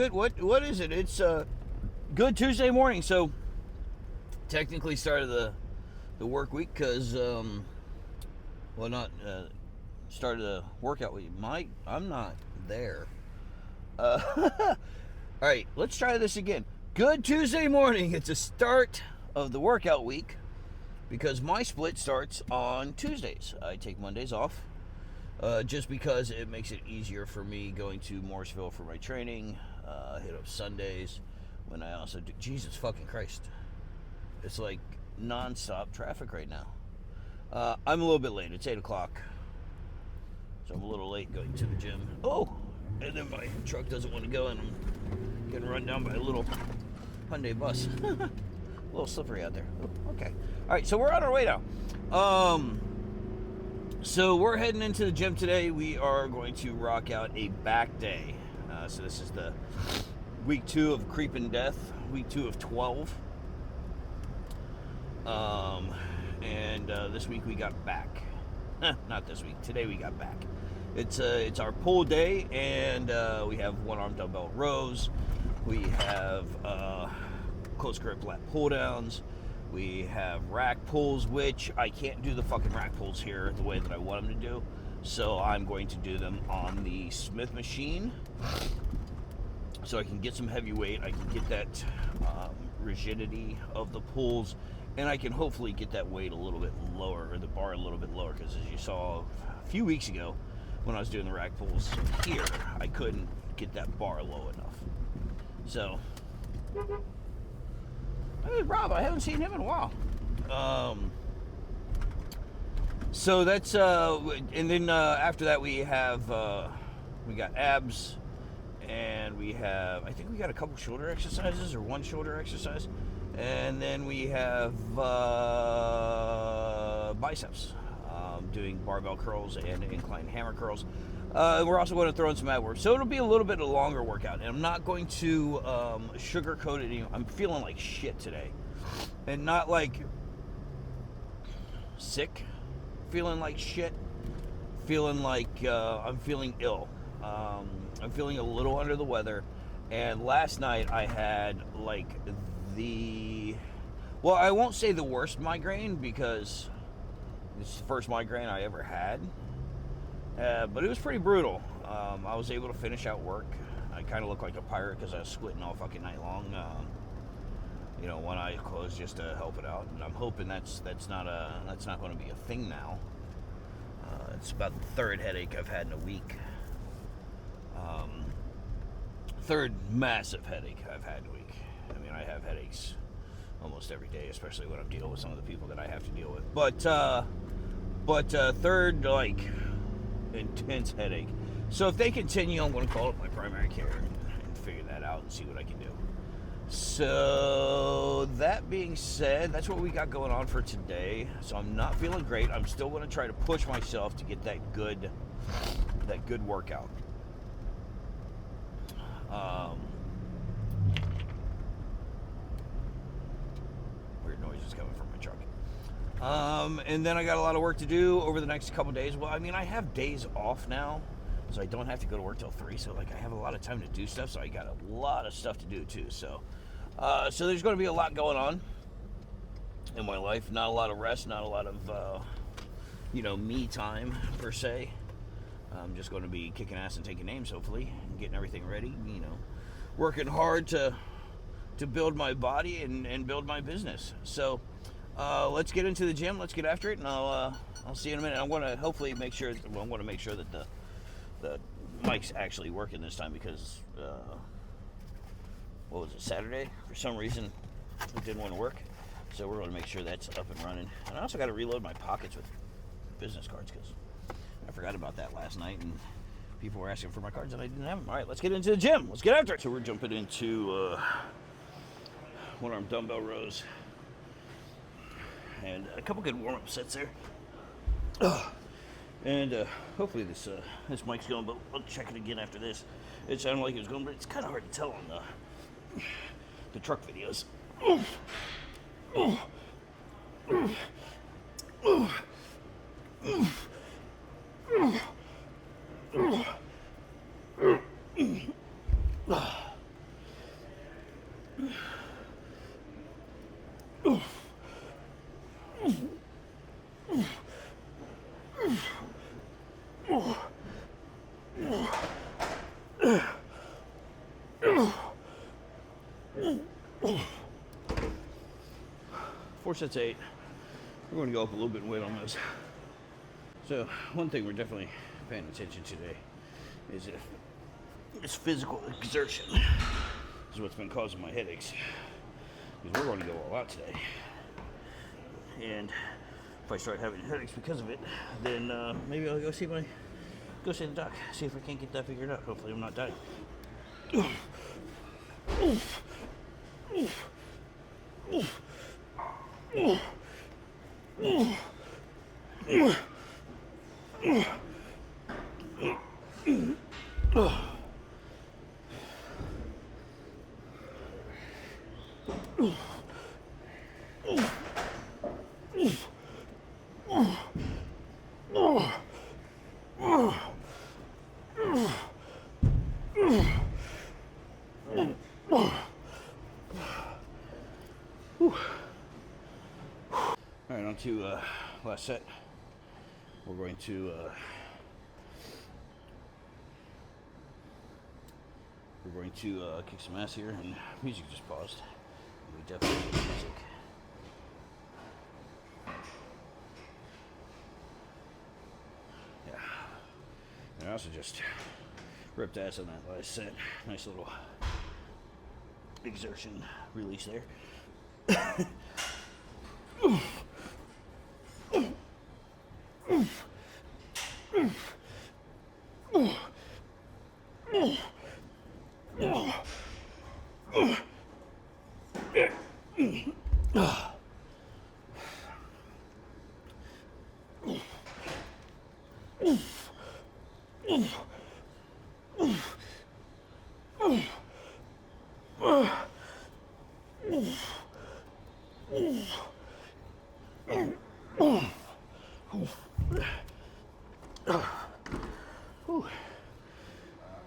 good. What is it? It's good Tuesday morning. So technically started the work week because started the workout week. I'm not there. All right, let's try this again. Good Tuesday morning. It's a start of the workout week because my split starts on Tuesdays. I take Mondays off just because it makes it easier for me going to Morrisville for my training. Hit up Sundays when I also do. Jesus fucking Christ. It's like non-stop traffic right now. I'm a little bit late. It's 8 o'clock. So I'm a little late going to the gym. Oh! And then my truck doesn't want to go and I'm getting run down by a little Hyundai bus. A little slippery out there. Okay. Alright, so we're on our way now. So we're heading into the gym today. We are going to rock out a back day. So this is the week 2 of Creeping Death. Week 2 of 12. And this week we got back. Not this week. Today we got back. It's our pull day, and we have one-arm dumbbell rows. We have close grip lat pull downs. We have rack pulls, which I can't do the fucking rack pulls here the way that I want them to do. So I'm going to do them on the Smith machine. So I can get some heavy weight. I can get that rigidity of the pulls. And I can hopefully get that weight a little bit lower, or the bar a little bit lower. Because as you saw a few weeks ago, when I was doing the rack pulls here, I couldn't get that bar low enough. So, hey, Rob, I haven't seen him in a while. So that's, and then after that we have, we got abs, and we have, I think we got a couple shoulder exercises, or one shoulder exercise, and then we have biceps, doing barbell curls and incline hammer curls. We're also going to throw in some ab work, so it'll be a little bit of a longer workout, and I'm not going to sugarcoat it anymore. I'm feeling like shit today, and not like sick, feeling like shit, feeling like I'm feeling ill. I'm feeling a little under the weather, and last night I had like well, I won't say the worst migraine because it's the first migraine I ever had, but it was pretty brutal. I was able to finish out work. I kind of look like a pirate because I was squinting all fucking night long. One eye closed just to help it out, and I'm hoping that's not going to be a thing now. It's about the third headache I've had in a week. Third massive headache I've had in a week. I mean, I have headaches almost every day, especially when I'm dealing with some of the people that I have to deal with. But third, like, intense headache. So if they continue, I'm going to call up my primary care and figure that out and see what I can do. So that being said, that's what we got going on for today. So I'm not feeling great. I'm still going to try to push myself to get that good workout. Weird noises coming from my truck. And then I got a lot of work to do over the next couple days. Well, I mean, I have days off now, so I don't have to go to work till 3. So like, I have a lot of time to do stuff. So I got a lot of stuff to do too. So there's going to be a lot going on in my life. Not a lot of rest. Not a lot of me time per se. I'm just going to be kicking ass and taking names, hopefully, and getting everything ready. Working hard to build my body and build my business. So let's get into the gym. Let's get after it, and I'll see you in a minute. I'm going to hopefully make sure. Well, I'm going to make sure that the mic's actually working this time because what was it, Saturday? For some reason, it didn't want to work. So we're going to make sure that's up and running. And I also got to reload my pockets with business cards because I forgot about that last night, and people were asking for my cards and I didn't have them. All right, let's get into the gym. Let's get after it. So we're jumping into one-arm dumbbell rows and a couple good warm-up sets there. And hopefully this mic's going, but I'll check it again after this. It sounded like it was going, but it's kind of hard to tell on the truck videos. Four sets of 8. We're going to go up a little bit in weight on this. So one thing we're definitely paying attention to today is if this physical exertion is what's been causing my headaches. Because we're going to go all out today. And if I start having headaches because of it, then maybe I'll go see the doc, see if I can't get that figured out. Hopefully I'm not dying. All right, on to last set. We're going to kick some ass here, and music just paused. We definitely need music. Yeah, and I also just ripped ass on that last set. Nice little exertion release there.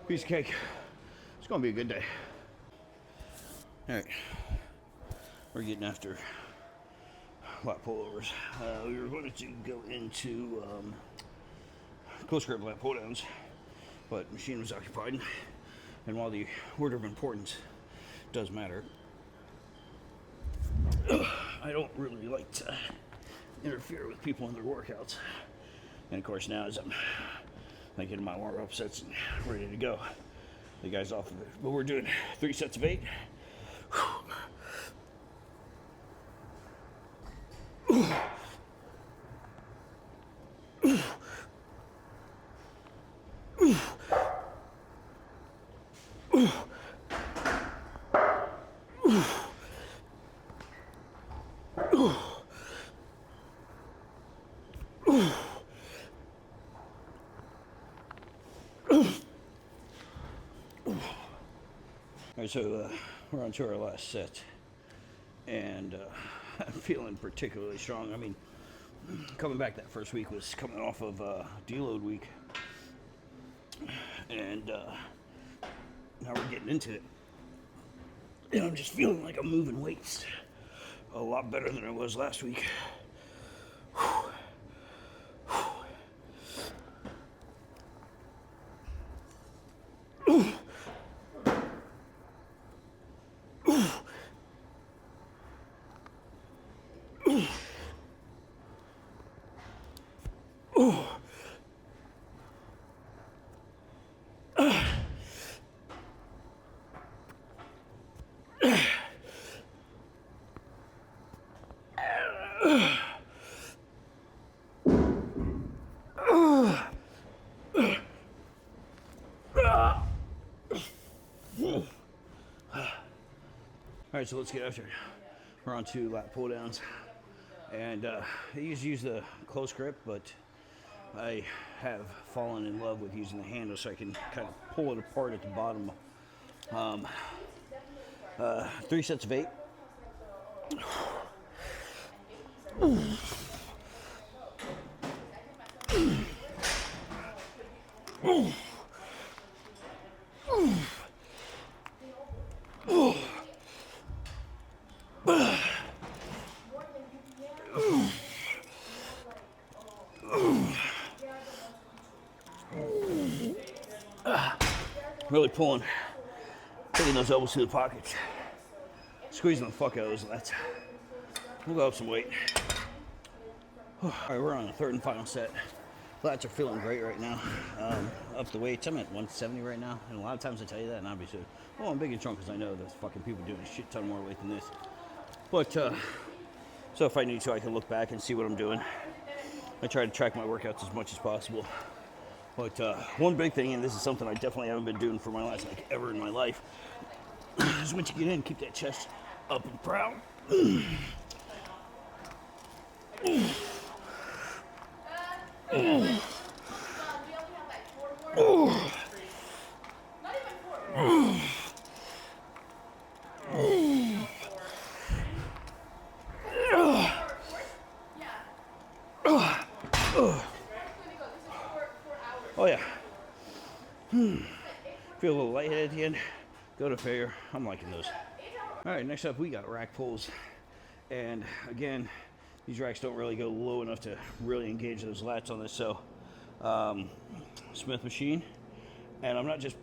Piece of cake. It's gonna be a good day. All right, we're getting after lat pullovers. We were going to go into close grip lat pull downs, but the machine was occupied. And while the order of importance does matter, I don't really like to interfere with people in their workouts. And of course, now as I'm getting my warm-up sets and ready to go, the guy's off of it. But we're doing 3 sets of 8. All right, so we're on to our last set, and I'm feeling particularly strong. I mean, coming back that first week was coming off of deload week, and now we're getting into it, and I'm just feeling like I'm moving weights a lot better than I was last week. All right, so let's get after it. We're on to lat pull downs, and I used to use the close grip, but I have fallen in love with using the handle so I can kind of pull it apart at the bottom. 3 sets of 8. Really pulling Taking those elbows to the pockets. Squeezing the fuck out of those lats. We'll go up some weight. All right, we're on the third and final set. Lats are feeling great right now. Up the weights, I'm at 170 right now. And a lot of times I tell you that, and obviously, well, I'm big and strong because I know there's fucking people doing a shit ton more weight than this. But, so if I need to, I can look back and see what I'm doing. I try to track my workouts as much as possible. But one big thing, and this is something I definitely haven't been doing for my last, like, ever in my life, is once you get in, keep that chest up and proud. Oh yeah. Feel a little lightheaded at the end. Go to failure. I'm liking those. All right, next up we got rack pulls. And again, these racks don't really go low enough to really engage those lats on this. So, Smith machine. And I'm not just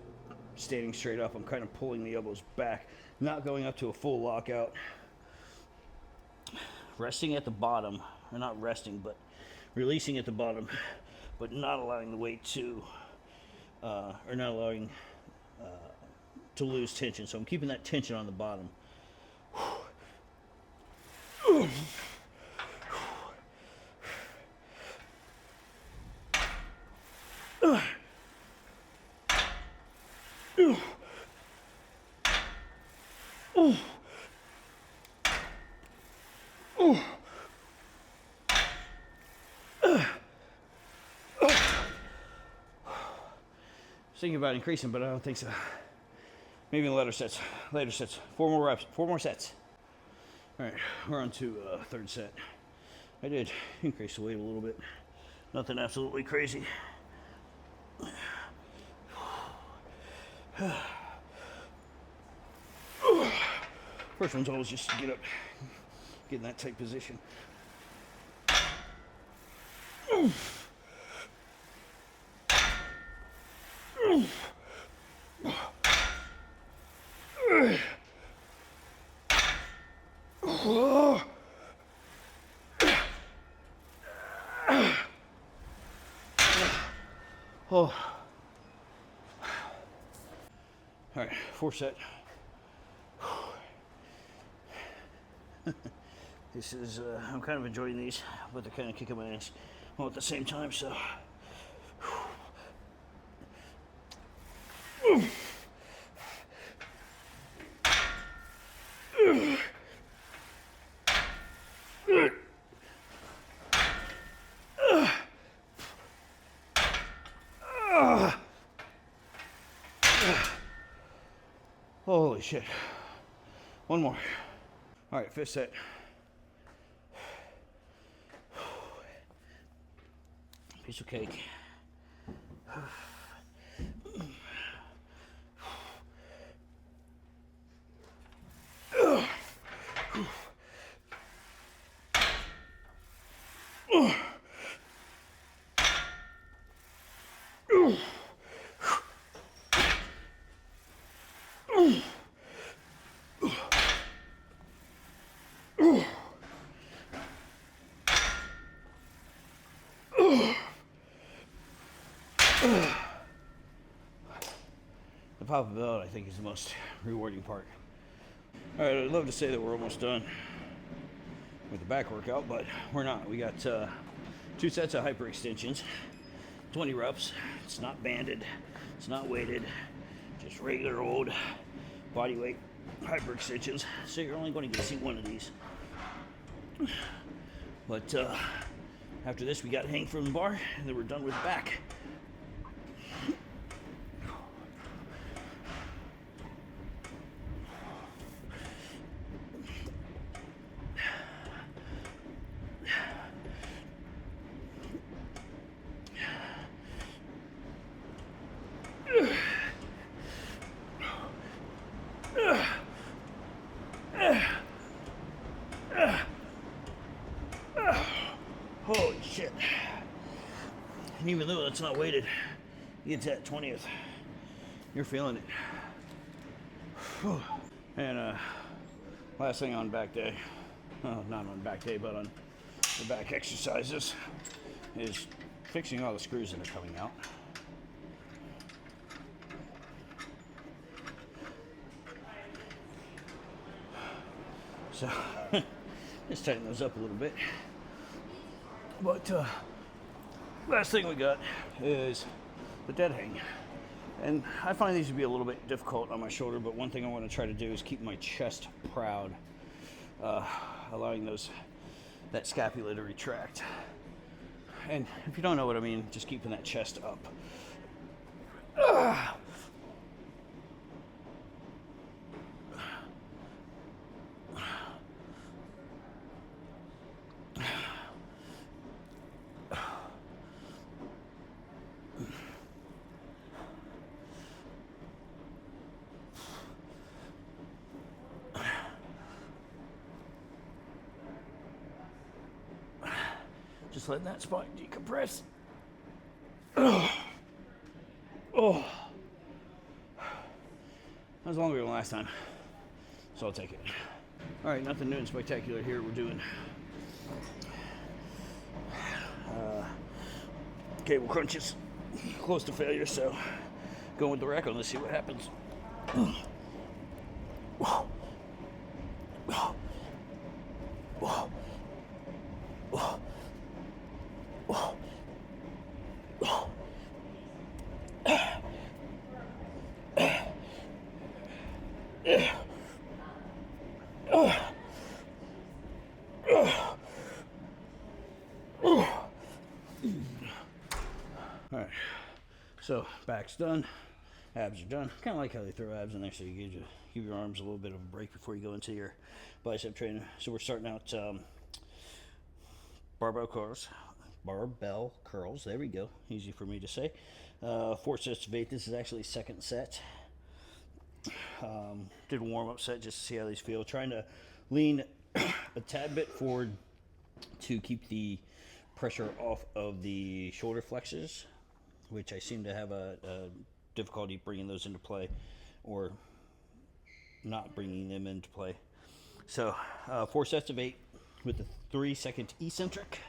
standing straight up. I'm kind of pulling the elbows back. Not going up to a full lockout. Resting at the bottom. Or not resting, but releasing at the bottom. But not allowing the weight to, or not allowing to lose tension. So I'm keeping that tension on the bottom. Thinking about increasing, but I don't think so. Maybe in later sets. 4 more reps, 4 more sets. All right, we're on to third set. I did increase the weight a little bit. Nothing absolutely crazy. First one's always just to get up, get in that tight position. Oh. All right, 4th set. This is, I'm kind of enjoying these, but they're kind of kicking my ass all at the same time, so. Holy shit. One more. All right, 5th set. Piece of cake. The pop of the belt, I think, is the most rewarding part. All right, I'd love to say that we're almost done with the back workout, but we're not. We got 2 sets of hyperextensions, 20 reps. It's not banded, it's not weighted, just regular old body weight hyperextensions. So you're only going to get to see one of these. But after this, we got to hang from the bar, and then we're done with the back. Holy shit. And even though that's not weighted, you get to that 20th, you're feeling it. And last thing on back day, well, not on back day, but on the back exercises, is fixing all the screws that are coming out. So just tighten those up a little bit. But last thing we got is the dead hang. And I find these to be a little bit difficult on my shoulder, but one thing I want to try to do is keep my chest proud, allowing that scapula to retract. And if you don't know what I mean, just keeping that chest up. Just letting that spine decompress. Oh. That was longer than last time, so I'll take it. All right, nothing new and spectacular here. We're doing cable crunches, close to failure, so going with the rack on, let's see what happens. All right, so back's done, abs are done. Kind of like how they throw abs in there, so you give your arms a little bit of a break before you go into your bicep training. So we're starting out barbell curls. There we go. Easy for me to say. 4 sets of 8. This is actually second set. Did a warm-up set just to see how these feel. Trying to lean a tad bit forward to keep the pressure off of the shoulder flexors, which I seem to have a difficulty bringing those into play, or not bringing them into play. So 4 sets of 8 with a 3-second eccentric,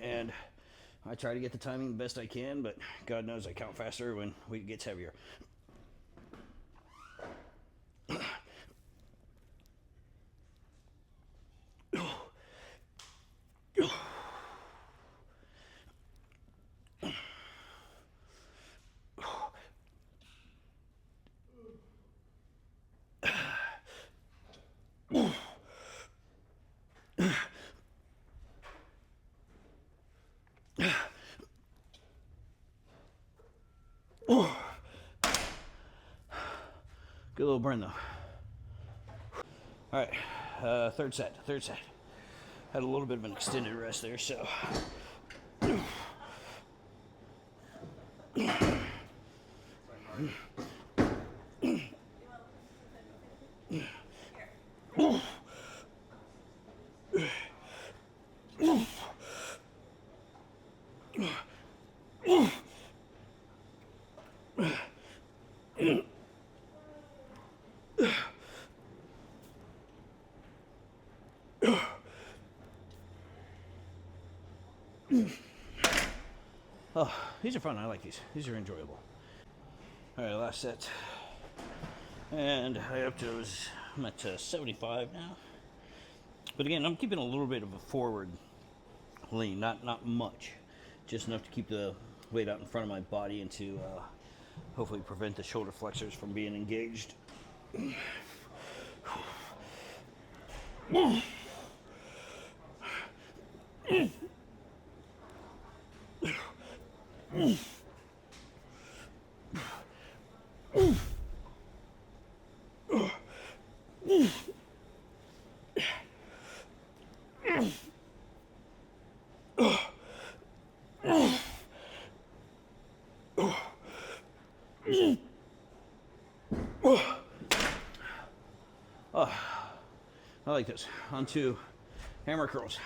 and I try to get the timing the best I can, but God knows I count faster when weight gets heavier. Good little burn though. All right, third set. Had a little bit of an extended rest there, so. Oh, these are fun. I like these. These are enjoyable. All right, last set. And I up to I'm at 75 now. But again, I'm keeping a little bit of a forward lean, not much, just enough to keep the weight out in front of my body and to hopefully prevent the shoulder flexors from being engaged. Oh, I like this. On to hammer curls.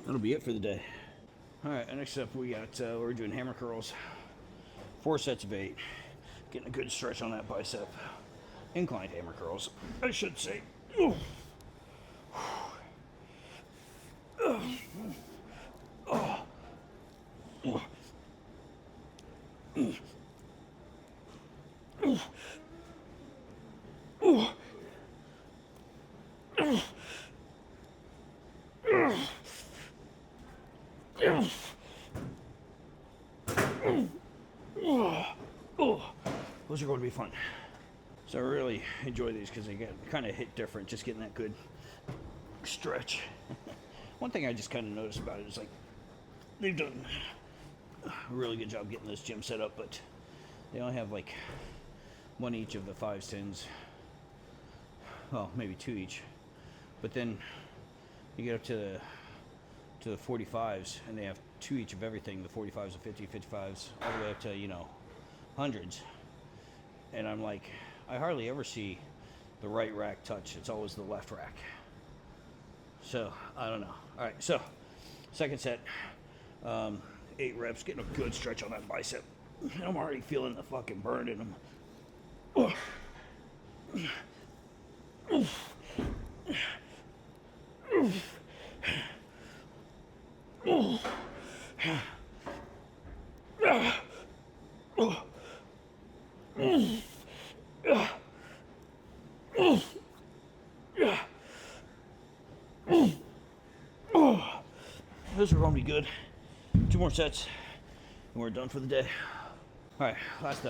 That'll be it for the day. All right, next up we got, we're doing hammer curls. 4 sets of 8. Getting a good stretch on that bicep. inclined hammer curls, I should say. Those are going to be fun. So I really enjoy these because they get kind of hit different, just getting that good stretch. One thing I just kind of noticed about it is like they've done a really good job getting this gym set up, but they only have like one each of the 5s, 10s, well, maybe 2 each. But then you get up to the 45s, and they have 2 each of everything, the 45s, the 50, 55s, all the way up to, you know, hundreds. And I'm like, I hardly ever see the right rack touch. It's always the left rack. So, I don't know. All right, so, second set, 8 reps, getting a good stretch on that bicep. I'm already feeling the fucking burn in them. Those are going to be good. 2 more sets, and we're done for the day. All right, last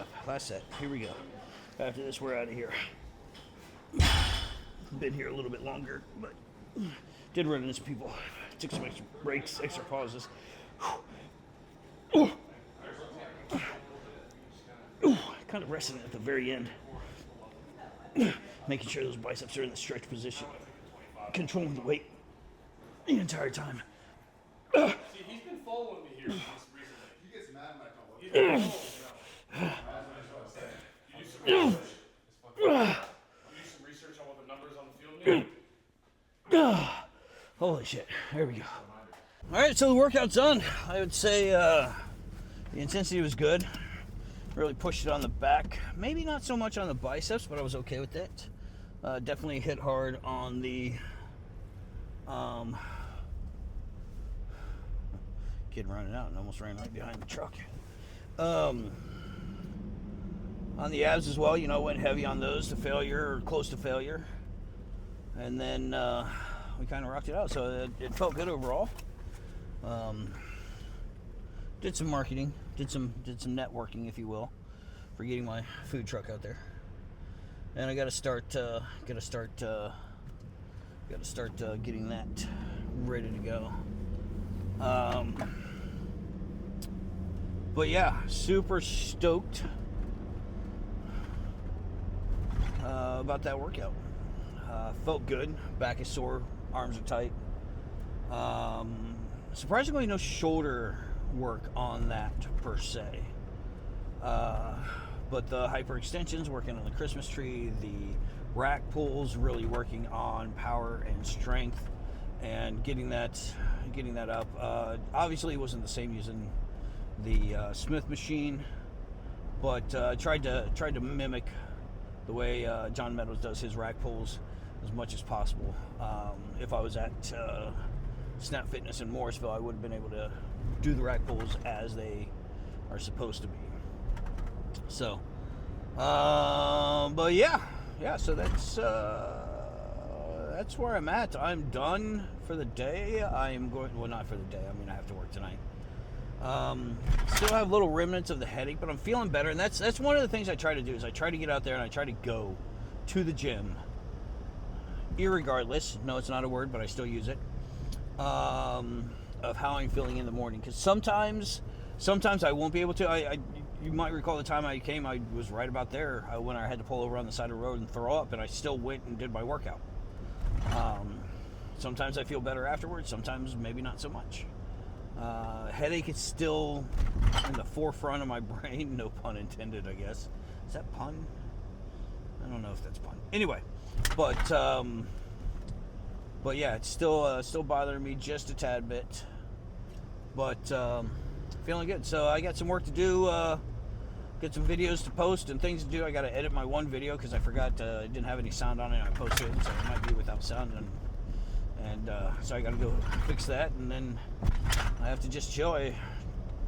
set. Here we go. After this, we're out of here. Been here a little bit longer, but did run into some people. Took some extra breaks, extra pauses. Kind of resting at the very end. Making sure those biceps are in the stretch position. Controlling the weight the entire time. See, he's been following me here recently. He gets mad when I come look. He's been following me. You do some research. You do some research on what the numbers on the field mean. Holy shit. There we go. All right, so the workout's done. I would say the intensity was good. Really pushed it on the back. Maybe not so much on the biceps, but I was okay with it. Definitely hit hard on the kid running out and almost ran right behind the truck. On the abs as well, you know, went heavy on those to failure or close to failure. And then we kind of rocked it out, so it felt good overall. Did some marketing, did some networking, if you will, for getting my food truck out there. And I got to start getting that ready to go. But yeah, super stoked about that workout. Felt good. Back is sore, arms are tight. Surprisingly, no shoulder work on that per se. But the hyperextensions, working on the Christmas tree, the rack pulls, really working on power and strength, and getting that up. Obviously, it wasn't the same using the Smith machine, but tried to mimic the way John Meadows does his rack pulls as much as possible. If I was at Snap Fitness in Morrisville, I would have been able to do the rack pulls as they are supposed to be. So, but yeah, so that's where I'm at. I'm done for the day. I'm going, well, not for the day. I mean, I have to work tonight. Still have little remnants of the headache, but I'm feeling better. And that's one of the things I try to do is I try to get out there and I try to go to the gym, irregardless. No, it's not a word, but I still use it. Of how I'm feeling in the morning, because sometimes I won't be able to. You might recall the time I came, I was right about there when I had to pull over on the side of the road and throw up, and I still went and did my workout. Sometimes I feel better afterwards, sometimes maybe not so much. Headache is still in the forefront of my brain, no pun intended, I guess. Is that pun? I don't know if that's pun. Anyway, but yeah, it's still bothering me just a tad bit, but feeling good. So I got some work to do get some videos to post and things to do. I got to edit my one video because I forgot it didn't have any sound on it. I posted it, so it might be without sound, and so I got to go fix that, and then I have to just chill. I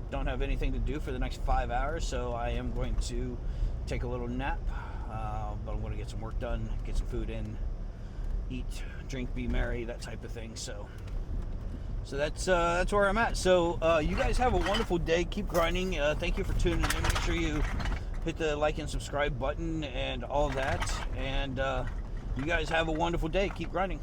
don't have anything to do for the next 5 hours, so I am going to take a little nap, but I'm going to get some work done, get some food in, eat, drink, be merry, that type of thing. So that's where I'm at. So you guys have a wonderful day. Keep grinding. Thank you for tuning in. Make sure you hit the like and subscribe button and all that. And you guys have a wonderful day. Keep grinding.